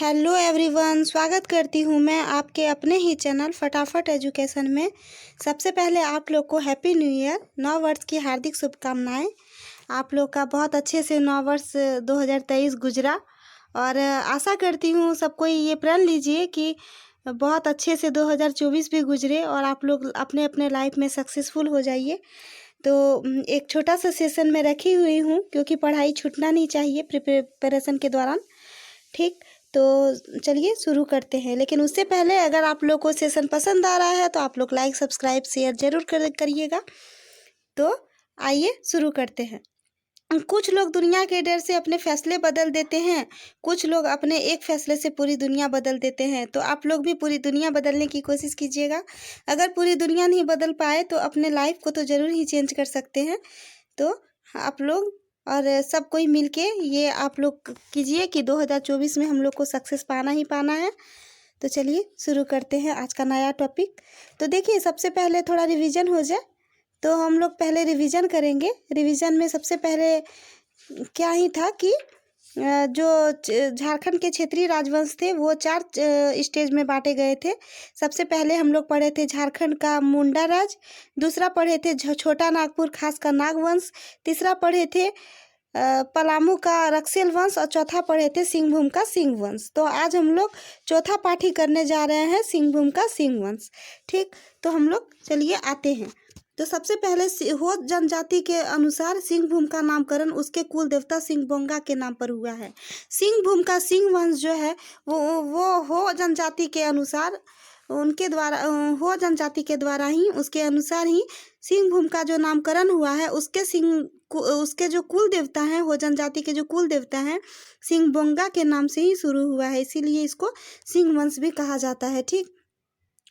Hello everyone, स्वागत करती हूँ मैं आपके अपने ही चैनल फटाफट एजुकेशन में। सबसे पहले आप लोग को हैप्पी न्यू ईयर, नव वर्ष की हार्दिक शुभकामनाएं। आप लोग का बहुत अच्छे से नव वर्ष 2023 गुजरा और आशा करती हूँ सब कोई ये प्रण लीजिए कि बहुत अच्छे से 2024 भी गुजरे और आप लोग अपने अपने लाइफ में सक्सेसफुल हो जाइए। तो एक छोटा सा सेशन में रखी हुई हूँ क्योंकि पढ़ाई छूटना नहीं चाहिए प्रिपरेशन के दौरान। ठीक, तो चलिए शुरू करते हैं। लेकिन उससे पहले अगर आप लोग को सेशन पसंद आ रहा है तो आप लोग लाइक सब्सक्राइब शेयर जरूर करिएगा। तो आइए शुरू करते हैं। कुछ लोग दुनिया के डर से अपने फैसले बदल देते हैं, कुछ लोग अपने एक फैसले से पूरी दुनिया बदल देते हैं। तो आप लोग भी पूरी दुनिया बदलने की कोशिश कीजिएगा। अगर पूरी दुनिया नहीं बदल पाए तो अपने लाइफ को तो ज़रूर ही चेंज कर सकते हैं। तो आप लोग और सब कोई मिलके ये आप लोग कीजिए कि 2024 में हम लोग को सक्सेस पाना ही पाना है। तो चलिए शुरू करते हैं आज का नया टॉपिक। तो देखिए, सबसे पहले थोड़ा रिवीजन हो जाए। तो हम लोग पहले रिवीजन करेंगे। रिवीजन में सबसे पहले क्या ही था कि जो झारखंड के क्षेत्रीय राजवंश थे वो 4 स्टेज में बांटे गए थे। सबसे पहले हम लोग पढ़े थे झारखंड का मुंडा राज, दूसरा पढ़े थे छोटा नागपुर खास का नागवंश, तीसरा पढ़े थे पलामू का रक्सेल वंश और चौथा पढ़े थे सिंहभूम का सिंह वंश। तो आज हम लोग चौथा पाठ ही करने जा रहे हैं, सिंहभूम का सिंह वंश। ठीक, तो हम लोग चलिए आते हैं। तो सबसे पहले हो जनजाति के अनुसार सिंहभूम का नामकरण उसके कुल देवता सिंहबोंगा के नाम पर हुआ है। सिंहभूम का सिंह वंश जो है वो हो जनजाति के अनुसार उनके द्वारा हो जनजाति के द्वारा ही उसके अनुसार ही सिंहभूम का जो नामकरण हुआ है उसके जो कुल देवता हैं, हो जनजाति के जो कुल देवता हैं सिंहबोंगा के नाम से ही शुरू हुआ है, इसीलिए इसको सिंह वंश भी कहा जाता है। ठीक,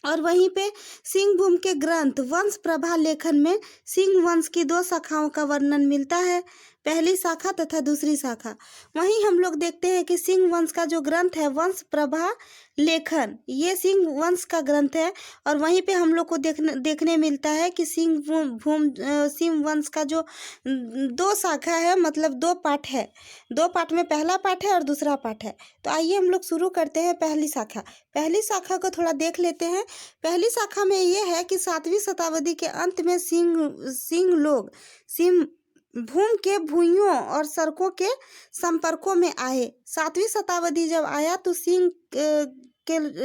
और वहीं पे सिंहभूम के ग्रंथ वंश प्रभा लेखन में सिंह वंश की 2 शाखाओं का वर्णन मिलता है, पहली शाखा तथा दूसरी शाखा। वहीं हम लोग देखते हैं कि सिंह वंश का जो ग्रंथ है वंश प्रभा लेखन, ये सिंह वंश का ग्रंथ है। और वहीं पे हम लोग को देखने मिलता है कि सिंह वंश का जो 2 शाखा है, मतलब 2 पाठ है। 2 पाठ में पहला पाठ है और दूसरा पाठ है। तो आइए हम लोग शुरू करते हैं पहली शाखा। पहली शाखा को थोड़ा देख लेते हैं। पहली शाखा में ये है कि 7वीं शताब्दी के अंत में सिंह लोग सिंहभूम के भूइयों और सड़कों के संपर्कों में आए। 7वीं शताब्दी जब आया तो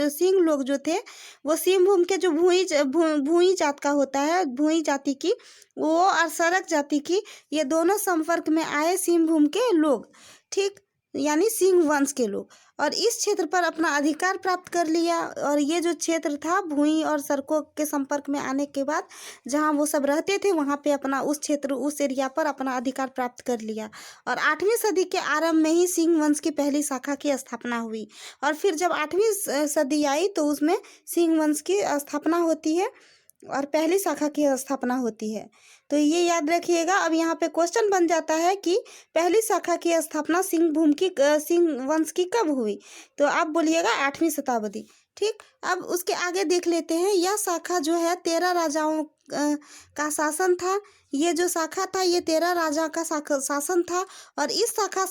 सिंह लोग जो थे वो सिंहभूम के जो भूई जात का होता है, भूई जाति की वो और सड़क जाति की, ये दोनों संपर्क में आए सिंहभूम के लोग। ठीक, यानी सिंह वंश के लोग, और इस क्षेत्र पर अपना अधिकार प्राप्त कर लिया। और ये जो क्षेत्र था भूमि और सड़कों के संपर्क में आने के बाद जहाँ वो सब रहते थे वहाँ पे अपना उस एरिया पर अपना अधिकार प्राप्त कर लिया। और 8वीं सदी के आरंभ में ही सिंह वंश की पहली शाखा की स्थापना हुई। और फिर जब 8वीं सदी आई तो उसमें सिंह वंश की स्थापना होती है और पहली शाखा की स्थापना होती है। तो ये याद रखिएगा। अब यहाँ पे क्वेश्चन बन जाता है कि पहली शाखा की स्थापना सिंह वंश की कब हुई? तो आप बोलिएगा 8वीं शताब्दी। ठीक, अब उसके आगे देख लेते हैं। यह शाखा जो है 13 राजाओं का शासन था। ये जो शाखा था ये 13 राजा का शासन था। और इस शाखा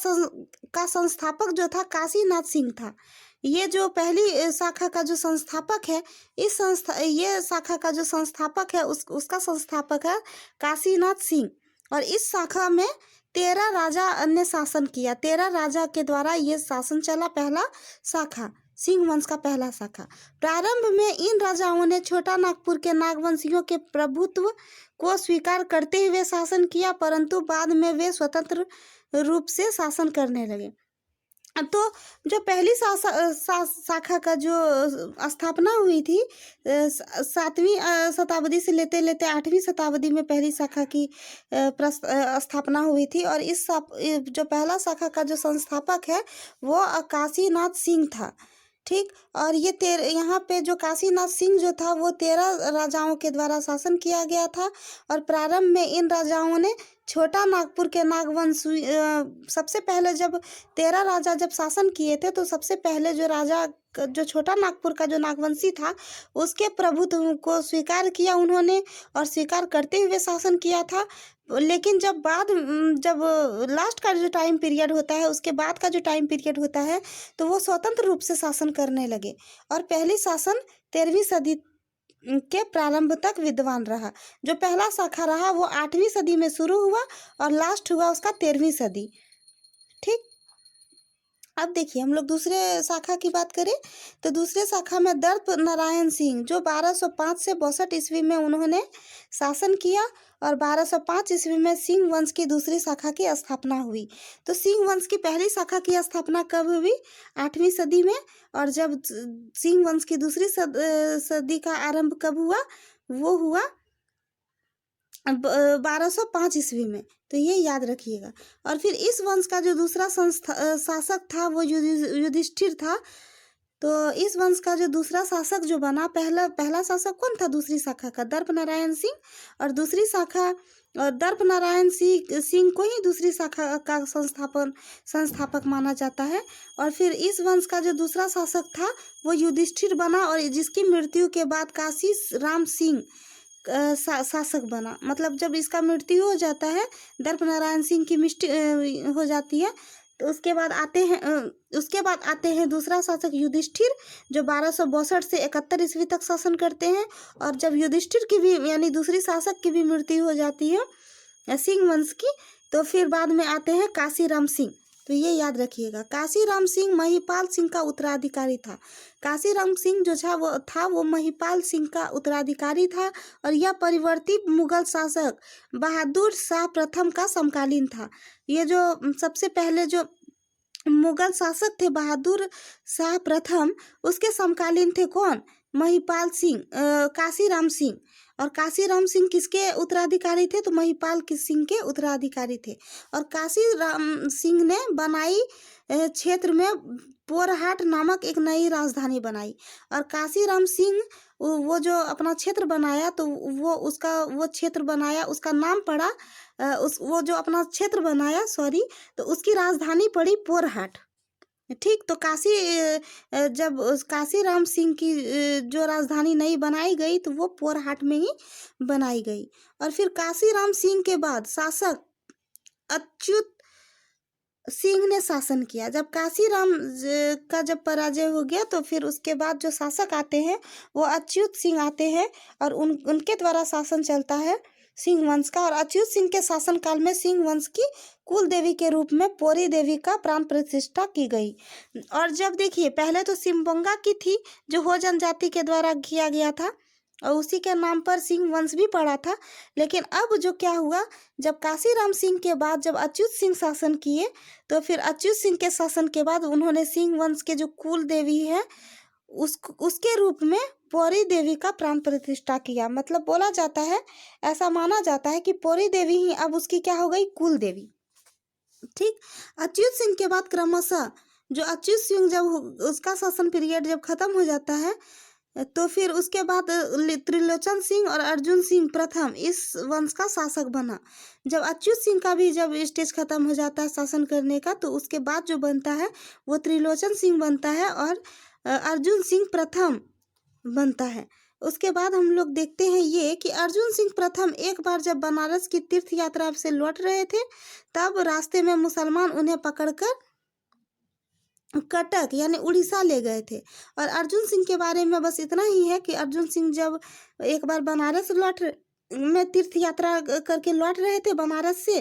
का संस्थापक जो था काशीनाथ सिंह था। ये जो पहली शाखा का जो संस्थापक है, ये शाखा का जो संस्थापक है उसका संस्थापक है काशीनाथ सिंह। और इस शाखा में 13 राजा ने शासन किया। 13 राजा के द्वारा ये शासन चला। पहला शाखा सिंह वंश का पहला शाखा। प्रारंभ में इन राजाओं ने छोटा नागपुर के नागवंशियों के प्रभुत्व को स्वीकार करते हुए शासन किया, परंतु बाद में वे स्वतंत्र रूप से शासन करने लगे। तो जो पहली शाखा का जो स्थापना हुई थी 7वीं शताब्दी से लेते लेते 8वीं शताब्दी में पहली शाखा की स्थापना हुई थी। और इस जो पहला शाखा का जो संस्थापक है वो काशीनाथ सिंह था। ठीक, और ये यहाँ पे जो काशीनाथ सिंह जो था वो 13 राजाओं के द्वारा शासन किया गया था। और प्रारंभ में इन राजाओं ने छोटा नागपुर के नागवंश सबसे पहले जब 13 राजा जब शासन किए थे, तो सबसे पहले जो राजा जो छोटा नागपुर का जो नागवंशी था, उसके प्रभुत्व को स्वीकार किया उन्होंने और स्वीकार करते हुए शासन किया था। लेकिन जब लास्ट का जो टाइम पीरियड होता है, उसके बाद का जो टाइम पीरियड होता है, तो वो स्वतंत्र रूप से शासन करने लगे और पहली शासन 13वीं सदी के प्रारंभ तक विद्वान रहा। जो पहला शाखा रहा वो 8वीं सदी में शुरू हुआ और लास्ट हुआ उसका 13वीं सदी। ठीक, अब देखिए हम लोग दूसरे शाखा की बात करें तो दूसरे शाखा में दर्प नारायण सिंह, जो 1205 से 62 ईस्वी में उन्होंने शासन किया और 1205 ईस्वी में सिंह वंश की दूसरी शाखा की स्थापना हुई। तो सिंह वंश की पहली शाखा की स्थापना कब हुई? 8वीं सदी में। और जब सिंह वंश की दूसरी सदी का आरंभ कब हुआ? वो हुआ 1205 ईस्वी में। तो ये याद रखिएगा। और फिर इस वंश का जो दूसरा शासक था वो युधिष्ठिर था। तो इस वंश का जो दूसरा शासक जो बना, पहला शासक कौन था दूसरी शाखा का? दर्प नारायण सिंह। और दूसरी शाखा और दर्प नारायण सिंह को ही दूसरी शाखा का संस्थापक माना जाता है। और फिर इस वंश का जो दूसरा शासक था वो युधिष्ठिर बना और जिसकी मृत्यु के बाद काशी राम सिंह शासक बना। मतलब जब इसका मृत्यु हो जाता है, दर्प नारायण सिंह की मृत्यु हो जाती है, तो उसके बाद आते हैं दूसरा शासक युधिष्ठिर, जो 1262 से 71 ईस्वी तक शासन करते हैं। और जब युधिष्ठिर की भी यानी दूसरी शासक की भी मृत्यु हो जाती है सिंह वंश की, तो फिर बाद में आते हैं काशीराम सिंह। तो ये याद रखिएगा, काशीराम सिंह महिपाल सिंह का उत्तराधिकारी था। काशीराम सिंह जो था वो महिपाल सिंह का उत्तराधिकारी था और यह परिवर्ती मुगल शासक बहादुर शाह प्रथम का समकालीन था। ये जो सबसे पहले जो मुगल शासक थे बहादुर शाह प्रथम, उसके समकालीन थे कौन? महिपाल सिंह, काशीराम सिंह। और काशीराम सिंह किसके उत्तराधिकारी थे? तो महिपाल सिंह के उत्तराधिकारी थे। और काशीराम सिंह ने बनाई क्षेत्र में पोरहाट नामक एक नई राजधानी बनाई। और काशीराम सिंह वो जो अपना क्षेत्र बनाया, तो वो क्षेत्र बनाया, उसका नाम पड़ा वो जो अपना क्षेत्र बनाया तो उसकी राजधानी पड़ी पोरहाट। ठीक, तो जब काशीराम सिंह की जो राजधानी नई बनाई गई तो वो पोरहाट में ही बनाई गई। और फिर काशीराम सिंह के बाद शासक अच्युत सिंह ने शासन किया। जब काशीराम का जब पराजय हो गया तो फिर उसके बाद जो शासक आते हैं वो अच्युत सिंह आते हैं और उनके द्वारा शासन चलता है सिंह वंश का। और अच्युत सिंह के शासन काल में सिंह वंश की कुल देवी के रूप में पौरी देवी का प्राण प्रतिष्ठा की गई। और जब देखिए पहले तो सिम्बोंगा की थी, जो हो जनजाति के द्वारा किया गया था और उसी के नाम पर सिंह वंश भी पड़ा था। लेकिन अब जो क्या हुआ, जब काशीराम सिंह के बाद जब अच्युत सिंह शासन किए, तो फिर अच्युत सिंह के शासन के बाद उन्होंने सिंह वंश के जो कुल देवी है उसके रूप में पौरी देवी का प्राण प्रतिष्ठा किया। मतलब बोला जाता है, ऐसा माना जाता है कि पौरी देवी ही अब उसकी क्या हो गई? कुल देवी। ठीक, अच्युत सिंह के बाद क्रमशः जो अच्युत सिंह जब उसका शासन पीरियड जब खत्म हो जाता है, तो फिर उसके बाद त्रिलोचन सिंह और अर्जुन सिंह प्रथम इस वंश का शासक बना। जब अच्युत सिंह का भी जब स्टेज खत्म हो जाता है शासन करने का, तो उसके बाद जो बनता है वो त्रिलोचन सिंह बनता है और अर्जुन सिंह प्रथम बनता है। उसके बाद हम लोग देखते हैं ये कि अर्जुन सिंह प्रथम एक बार जब बनारस की तीर्थ यात्रा से लौट रहे थे, तब रास्ते में मुसलमान उन्हें पकड़कर कटक यानी उड़ीसा ले गए थे। और अर्जुन सिंह के बारे में बस इतना ही है कि अर्जुन सिंह जब एक बार बनारस में तीर्थ यात्रा करके लौट रहे थे बनारस से,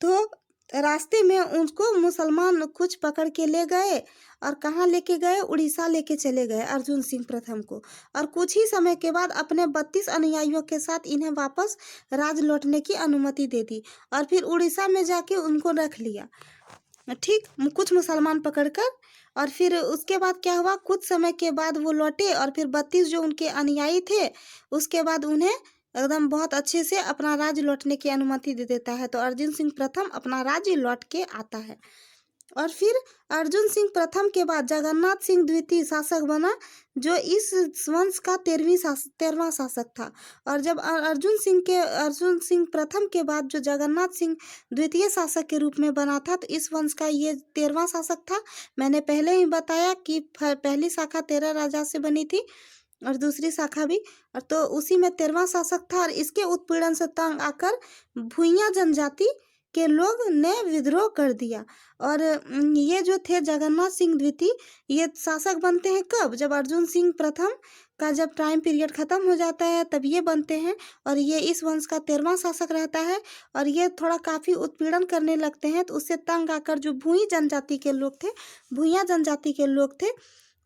तो रास्ते में उनको मुसलमान कुछ पकड़ के ले गए और कहाँ लेके गए? उड़ीसा लेके चले गए अर्जुन सिंह प्रथम को। और कुछ ही समय के बाद अपने 32 अनुयायियों के साथ इन्हें वापस राज लौटने की अनुमति दे दी और फिर उड़ीसा में जाके उनको रख लिया। ठीक, कुछ मुसलमान पकड़कर। और फिर उसके बाद क्या हुआ, कुछ समय के बाद वो लौटे और फिर 32 जो उनके अनुयायी थे, उसके बाद उन्हें एकदम बहुत अच्छे से अपना राज्य लौटने की अनुमति दे देता है। तो अर्जुन सिंह प्रथम अपना राज्य लौट के आता है। और फिर अर्जुन सिंह प्रथम के बाद जगन्नाथ सिंह द्वितीय शासक बना, जो इस वंश का 13वां शासक था। और जब अर्जुन सिंह प्रथम के बाद जो जगन्नाथ सिंह द्वितीय शासक के रूप में बना था, तो इस वंश का ये 13वां शासक था। मैंने पहले ही बताया कि पहली शाखा 13 राजा से बनी थी और दूसरी शाखा भी, और तो उसी में 13वां शासक था। और इसके उत्पीड़न से तंग आकर भूइयां जनजाति के लोग ने विद्रोह कर दिया। और ये जो थे जगन्नाथ सिंह द्वितीय, ये शासक बनते हैं कब? जब अर्जुन सिंह प्रथम का जब टाइम पीरियड खत्म हो जाता है तब ये बनते हैं। और ये इस वंश का 13वां शासक रहता है। और ये थोड़ा काफ़ी उत्पीड़न करने लगते हैं, तो उससे तंग आकर जो भूई जनजाति के लोग थे, भूइयां जनजाति के लोग थे,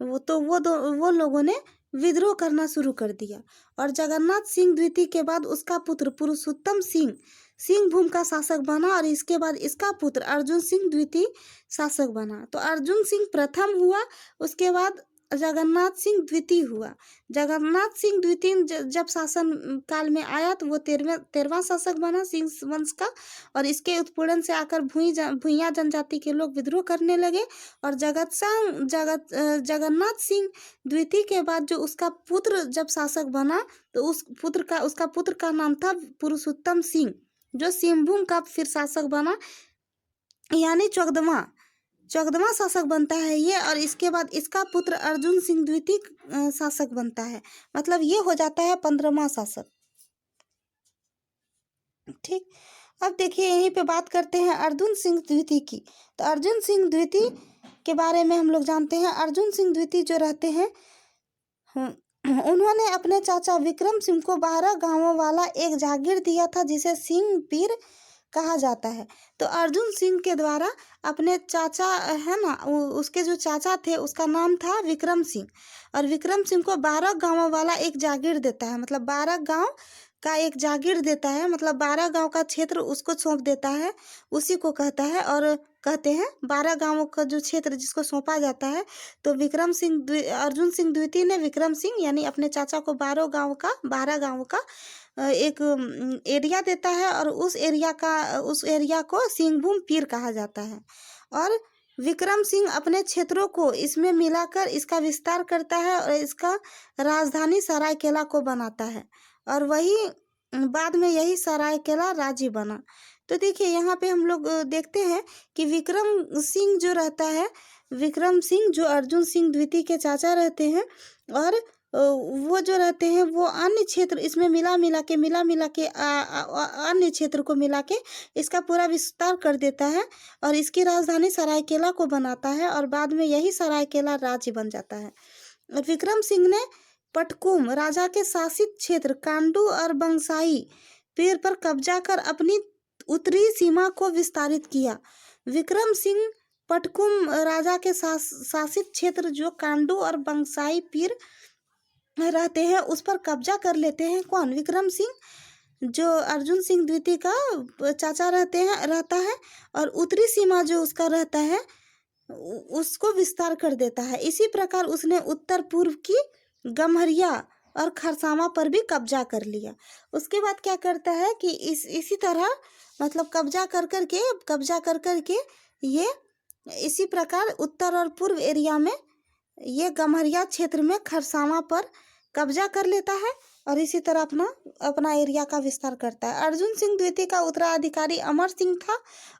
वो लोगों ने विद्रोह करना शुरू कर दिया। और जगन्नाथ सिंह द्वितीय के बाद उसका पुत्र पुरुषोत्तम सिंह सिंहभूम का शासक बना। और इसके बाद इसका पुत्र अर्जुन सिंह द्वितीय शासक बना। तो अर्जुन सिंह प्रथम हुआ, उसके बाद जगन्नाथ सिंह द्वितीय हुआ। जगन्नाथ सिंह द्वितीय जब शासन काल में आया तो वो 13वां शासक बना सिंह वंश का। और इसके उत्पीड़न से आकर भूइयां जनजाति के लोग विद्रोह करने लगे। और जगन्नाथ सिंह द्वितीय के बाद जो उसका पुत्र जब शासक बना, तो उसका पुत्र का नाम था पुरुषोत्तम सिंह, जो सिंहभूम का फिर शासक बना, यानी 14वां शासक बनता है ये। और इसके बाद इसका पुत्र अर्जुन सिंह द्वितीय शासक बनता है, मतलब ये हो जाता है 15वां शासक। ठीक, अब देखिए यहीं पे बात करते हैं अर्जुन सिंह द्वितीय की। तो अर्जुन सिंह द्वितीय के बारे में हम लोग जानते हैं। अर्जुन सिंह द्वितीय जो रहते हैं, उन्होंने अपने चाचा विक्रम सिंह को 12 गांवों वाला एक जागीर दिया था, जिसे सिंह पीर कहा जाता है। तो अर्जुन सिंह के द्वारा अपने चाचा है ना, उसके जो चाचा थे उसका नाम था विक्रम सिंह। और विक्रम सिंह को 12 गांवों वाला एक जागीर देता है, मतलब 12 गांव का एक जागीर देता है, मतलब 12 गांव का क्षेत्र उसको सौंप देता है, उसी को कहता है। और कहते हैं 12 गांवों का जो क्षेत्र जिसको सौंपा जाता है। तो अर्जुन सिंह द्वितीय ने विक्रम सिंह यानी अपने चाचा को 12 गांवों का एक एरिया देता है। और उस एरिया को सिंहभूम पीर कहा जाता है। और विक्रम सिंह अपने क्षेत्रों को इसमें मिलाकर इसका विस्तार करता है और इसका राजधानी सरायकेला को बनाता है। और वही बाद में यही सरायकेला राज्य बना। तो देखिए यहाँ पे हम लोग देखते हैं कि विक्रम सिंह जो रहता है, विक्रम सिंह जो अर्जुन सिंह द्वितीय के चाचा रहते हैं, और वो जो रहते हैं वो अन्य क्षेत्र इसमें मिला मिला के अन्य क्षेत्र को मिला के इसका पूरा विस्तार कर देता है और इसकी राजधानी सरायकेला को बनाता है। और बाद में यही सरायकेला राज्य बन जाता है। और विक्रम सिंह ने पटकुम राजा के शासित क्षेत्र कांडू और बंसाई पीर पर कब्जा कर अपनी उत्तरी सीमा को विस्तारित किया। विक्रम सिंह पटकुम राजा के शासित क्षेत्र जो कांडू और बंसाई पीर रहते हैं उस पर कब्जा कर लेते हैं। कौन? विक्रम सिंह, जो अर्जुन सिंह द्वितीय का चाचा रहता है, और उत्तरी सीमा जो उसका रहता है उसको विस्तार कर देता है। इसी प्रकार उसने उत्तर पूर्व की गम्हरिया और खरसावा पर भी कब्जा कर लिया। उसके बाद क्या करता है कि इसी तरह मतलब कब्जा कर करके ये इसी प्रकार उत्तर और पूर्व एरिया में ये गम्हरिया क्षेत्र में खरसावा पर कब्जा कर लेता है और इसी तरह अपना एरिया का विस्तार करता है। अर्जुन सिंह द्वितीय का उत्तराधिकारी अमर सिंह था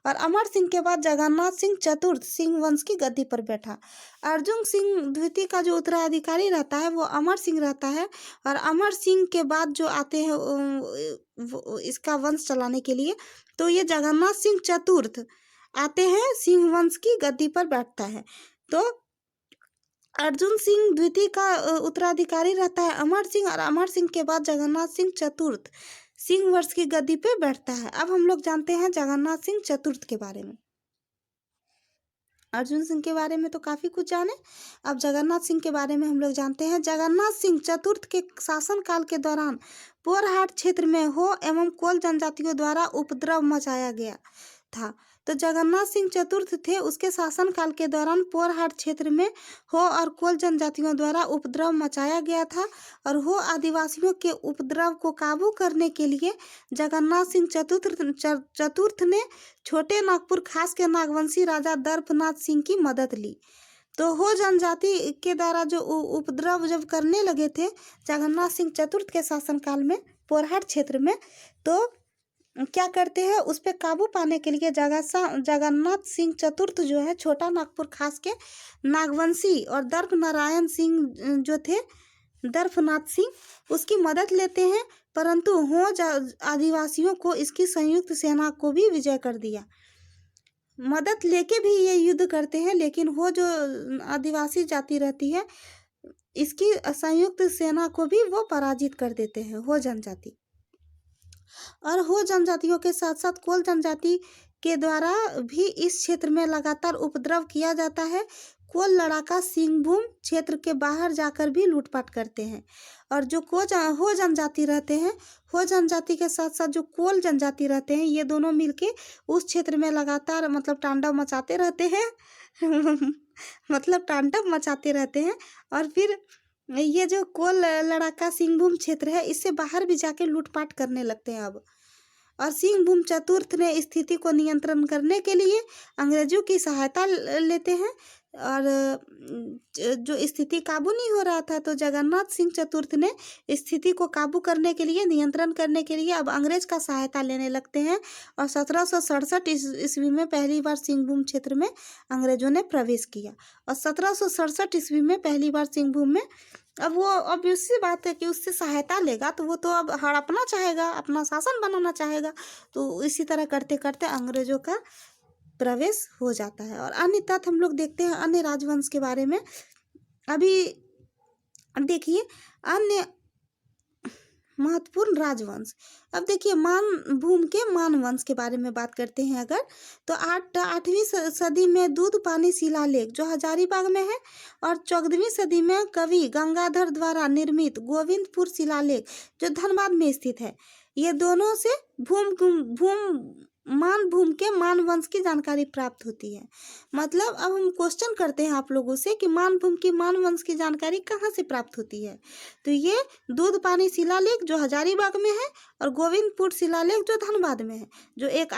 और अमर सिंह के बाद जगन्नाथ सिंह चतुर्थ सिंह वंश की गद्दी पर बैठा। अर्जुन सिंह द्वितीय का जो उत्तराधिकारी रहता है वो अमर सिंह रहता है और अमर सिंह के बाद जो आते हैं इसका वंश चलाने के लिए, तो ये जगन्नाथ सिंह चतुर्थ आते हैं, सिंह वंश की गद्दी पर बैठता है। तो अर्जुन सिंह द्वितीय का उत्तराधिकारी रहता है अमर सिंह और अमर सिंह के बाद जगन्नाथ सिंह चतुर्थ सिंह वंश की गद्दी पे बैठता है। अब हम लोग जानते हैं जगन्नाथ सिंह चतुर्थ के बारे में। अर्जुन सिंह के बारे में तो काफ़ी कुछ जाने, अब जगन्नाथ सिंह के बारे में हम लोग जानते हैं। जगन्नाथ सिंह चतुर्थ के शासनकाल के दौरान पोरहाट क्षेत्र में हो एवं कोल जनजातियों द्वारा उपद्रव मचाया गया था। तो जगन्नाथ सिंह चतुर्थ थे, उसके शासनकाल के दौरान पोरहाट क्षेत्र में हो और कोल जनजातियों द्वारा उपद्रव मचाया गया था। और हो आदिवासियों के उपद्रव को काबू करने के लिए जगन्नाथ सिंह चतुर्थ ने छोटे नागपुर खास के नागवंशी राजा दर्पनाथ सिंह की मदद ली। तो हो जनजाति के द्वारा जो उपद्रव जब करने लगे थे जगन्नाथ सिंह चतुर्थ के शासनकाल में पोरहाट क्षेत्र में, तो क्या करते हैं, उस पर काबू पाने के लिए जगन्नाथ सिंह चतुर्थ जो है छोटा नागपुर खास के नागवंशी और दर्प नारायण सिंह जो थे दर्पनाथ सिंह, उसकी मदद लेते हैं। परंतु हो आदिवासियों को इसकी संयुक्त सेना को भी विजय कर दिया। मदद लेके भी ये युद्ध करते हैं, लेकिन हो जो आदिवासी जाति रहती है इसकी संयुक्त सेना को भी वो पराजित कर देते हैं हो जनजाति। और हो जनजातियों के साथ साथ कोल जनजाति के द्वारा भी इस क्षेत्र में लगातार उपद्रव किया जाता है। कोल लड़ाका सिंहभूम क्षेत्र के बाहर जाकर भी लूटपाट करते हैं। और जो हो जनजाति रहते हैं, हो जनजाति के साथ साथ जो कोल जनजाति रहते हैं, ये दोनों मिलके उस क्षेत्र में लगातार मतलब तांडव मचाते रहते हैं मतलब तांडव मचाते रहते हैं। और फिर ये जो कोल लड़ाका सिंहभूम क्षेत्र है इससे बाहर भी जाके लूटपाट करने लगते हैं अब। और सिंहभूम चतुर्थ ने स्थिति को नियंत्रण करने के लिए अंग्रेजों की सहायता लेते हैं। और जो स्थिति काबू नहीं हो रहा था तो जगन्नाथ सिंह चतुर्थ ने स्थिति को काबू करने के लिए, नियंत्रण करने के लिए अब अंग्रेज का सहायता लेने लगते हैं। और 1767 ईस्वी में पहली बार सिंहभूम क्षेत्र में अंग्रेजों ने प्रवेश किया। और 1767 ईस्वी में पहली बार सिंहभूम में अब वो obvious सी बात है कि उससे सहायता लेगा तो वो तो अब हड़पना चाहेगा, अपना शासन बनाना चाहेगा। तो इसी तरह करते करते अंग्रेजों का प्रवेश हो जाता है। और अन्य तथ्य हम लोग देखते हैं अन्य राजवंश के बारे में। अभी देखिए अन्य महत्वपूर्ण राजवंश। अब देखिए मानभूम के मानवंश के बारे में बात करते हैं अगर, तो 8वीं सदी में दूध पानी शिलालेख जो हजारीबाग में है, और 14वीं सदी में कवि गंगाधर द्वारा निर्मित गोविंदपुर शिलालेख जो धनबाद में स्थित है। ये दोनों से मानभूम के मानवंश की जानकारी प्राप्त होती है। मतलब अब हम क्वेश्चन करते हैं आप लोगों से कि मानभूम की मानवंश की जानकारी कहाँ से प्राप्त होती है। तो ये दूध पानी शिलालेख जो हजारीबाग में है और गोविंदपुर शिलालेख जो धनबाद में है। जो एक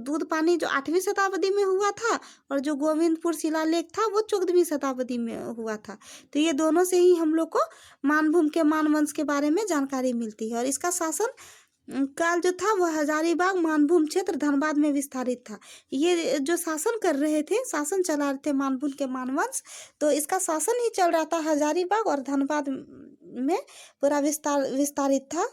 दूध पानी जो 8वीं शताब्दी में हुआ था और जो गोविंदपुर शिलालेख था वो 14वीं शताब्दी में हुआ था। तो ये दोनों से ही हम लोग को मानभूम के मानवंश के बारे में जानकारी मिलती है। और इसका शासन काल जो था वह हजारीबाग मानभूम क्षेत्र धनबाद में विस्तारित था। ये जो शासन कर रहे थे, शासन चला रहे थे मानभूम के मानवंश, तो इसका शासन ही चल रहा था हजारीबाग और धनबाद में पूरा विस्तारित था।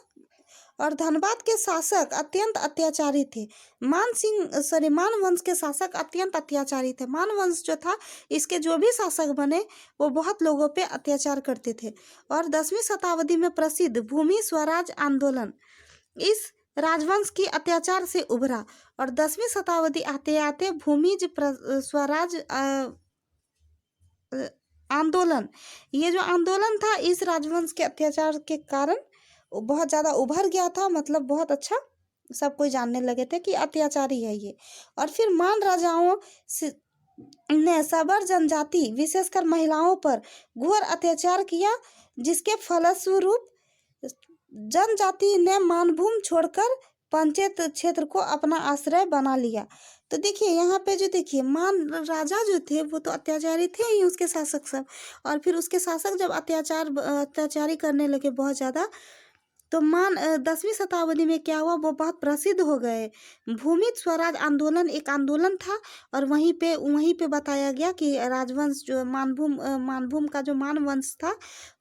और धनबाद के शासक अत्यंत अत्याचारी थे। मानवंश के शासक अत्यंत अत्याचारी थे। मानवंश जो था इसके जो भी शासक बने वो बहुत लोगों पे अत्याचार करते थे। और 10वीं शताब्दी में प्रसिद्ध भूमि स्वराज आंदोलन इस राजवंश की अत्याचार से उभरा। और 10वीं शताब्दी आते आते भूमिज स्वराज आंदोलन, ये जो आंदोलन था इस राजवंश के अत्याचार के कारण बहुत ज़्यादा उभर गया था। मतलब बहुत अच्छा सब कोई जानने लगे थे कि अत्याचारी है ये। और फिर मान राजाओं ने सबर जनजाति विशेषकर महिलाओं पर घोर अत्याचार किया, जिसके फलस्वरूप जनजाति ने मानभूम छोड़कर पंचायत क्षेत्र को अपना आश्रय बना लिया। तो देखिए यहाँ पे जो देखिए मान राजा जो थे वो तो अत्याचारी थे ही, उसके शासक सब। और फिर उसके शासक जब अत्याचारी करने लगे बहुत ज़्यादा, तो 10वीं शताब्दी में क्या हुआ, वो बहुत प्रसिद्ध हो गए। भूमि स्वराज आंदोलन एक आंदोलन था और वहीं पे बताया गया कि राजवंश जो मानभूम का जो मानवंश था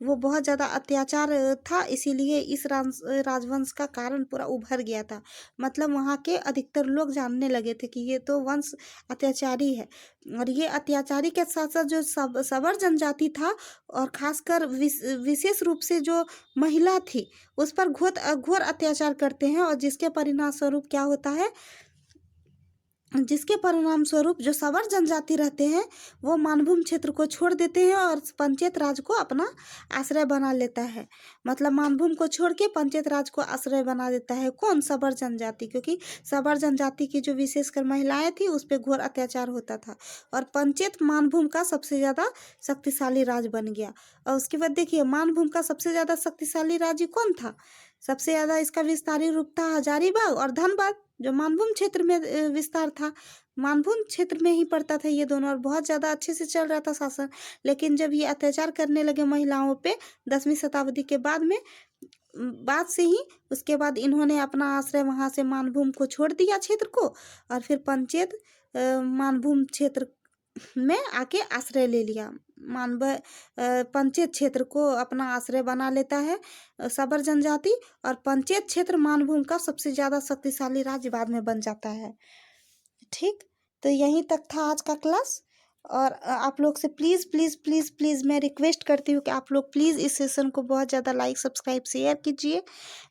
वो बहुत ज़्यादा अत्याचार था, इसीलिए इस राजवंश का कारण पूरा उभर गया था। मतलब वहाँ के अधिकतर लोग जानने लगे थे कि ये तो वंश अत्याचारी है। और ये अत्याचारी के साथ साथ जो सबर जनजाति था और खासकर विशेष रूप से जो महिला थी उस पर घोर अत्याचार करते हैं। और जिसके परिणाम स्वरूप क्या होता है, जिसके परिणाम स्वरूप जो सवर जनजाति रहते हैं वो मानभूम क्षेत्र को छोड़ देते हैं और पंचायत राज को अपना आश्रय बना लेता है। मतलब मानभूम को छोड़ के पंचायत राज को आश्रय बना देता है कौन? सवर जनजाति, क्योंकि सवर जनजाति की जो विशेषकर महिलाएं थी उस पर घोर अत्याचार होता था और पंचायत मानभूम का सबसे ज़्यादा शक्तिशाली राज बन गया। और उसके बाद देखिए मानभूम का सबसे ज़्यादा शक्तिशाली राज्य कौन था? सबसे ज़्यादा इसका विस्तारी रूप था हजारीबाग और धनबाद, जो मानभूम क्षेत्र में विस्तार था। मानभूम क्षेत्र में ही पड़ता था ये दोनों और बहुत ज़्यादा अच्छे से चल रहा था शासन। लेकिन जब ये अत्याचार करने लगे महिलाओं पे 10वीं शताब्दी के बाद से ही उसके बाद इन्होंने अपना आश्रय वहाँ से मानभूम को छोड़ दिया क्षेत्र को और फिर पंचायत मानभूम क्षेत्र में आके आश्रय ले लिया। पंचायत क्षेत्र को अपना आश्रय बना लेता है सबर जनजाति और पंचायत क्षेत्र मानभूम का सबसे ज़्यादा शक्तिशाली राज्य बाद में बन जाता है। ठीक, तो यहीं तक था आज का क्लास। और आप लोग से प्लीज़ प्लीज़ प्लीज़ प्लीज़ मैं रिक्वेस्ट करती हूँ कि आप लोग प्लीज़ इस सेशन को बहुत ज़्यादा लाइक सब्सक्राइब शेयर कीजिए।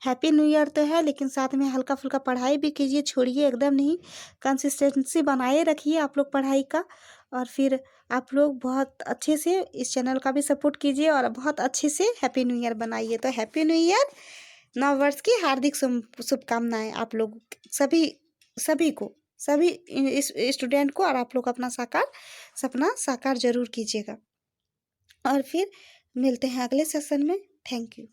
हैप्पी न्यू ईयर तो है लेकिन साथ में हल्का फुल्का पढ़ाई भी कीजिए, छोड़िए एकदम नहीं, कंसिस्टेंसी बनाए रखिए आप लोग पढ़ाई का। और फिर आप लोग बहुत अच्छे से इस चैनल का भी सपोर्ट कीजिए और बहुत अच्छे से हैप्पी न्यू ईयर बनाइए। तो हैप्पी न्यू ईयर, नव वर्ष की हार्दिक शुभकामनाएं आप लोग सभी को, सभी इस स्टूडेंट को। और आप लोग अपना सपना साकार जरूर कीजिएगा। और फिर मिलते हैं अगले सेशन में। Thank you.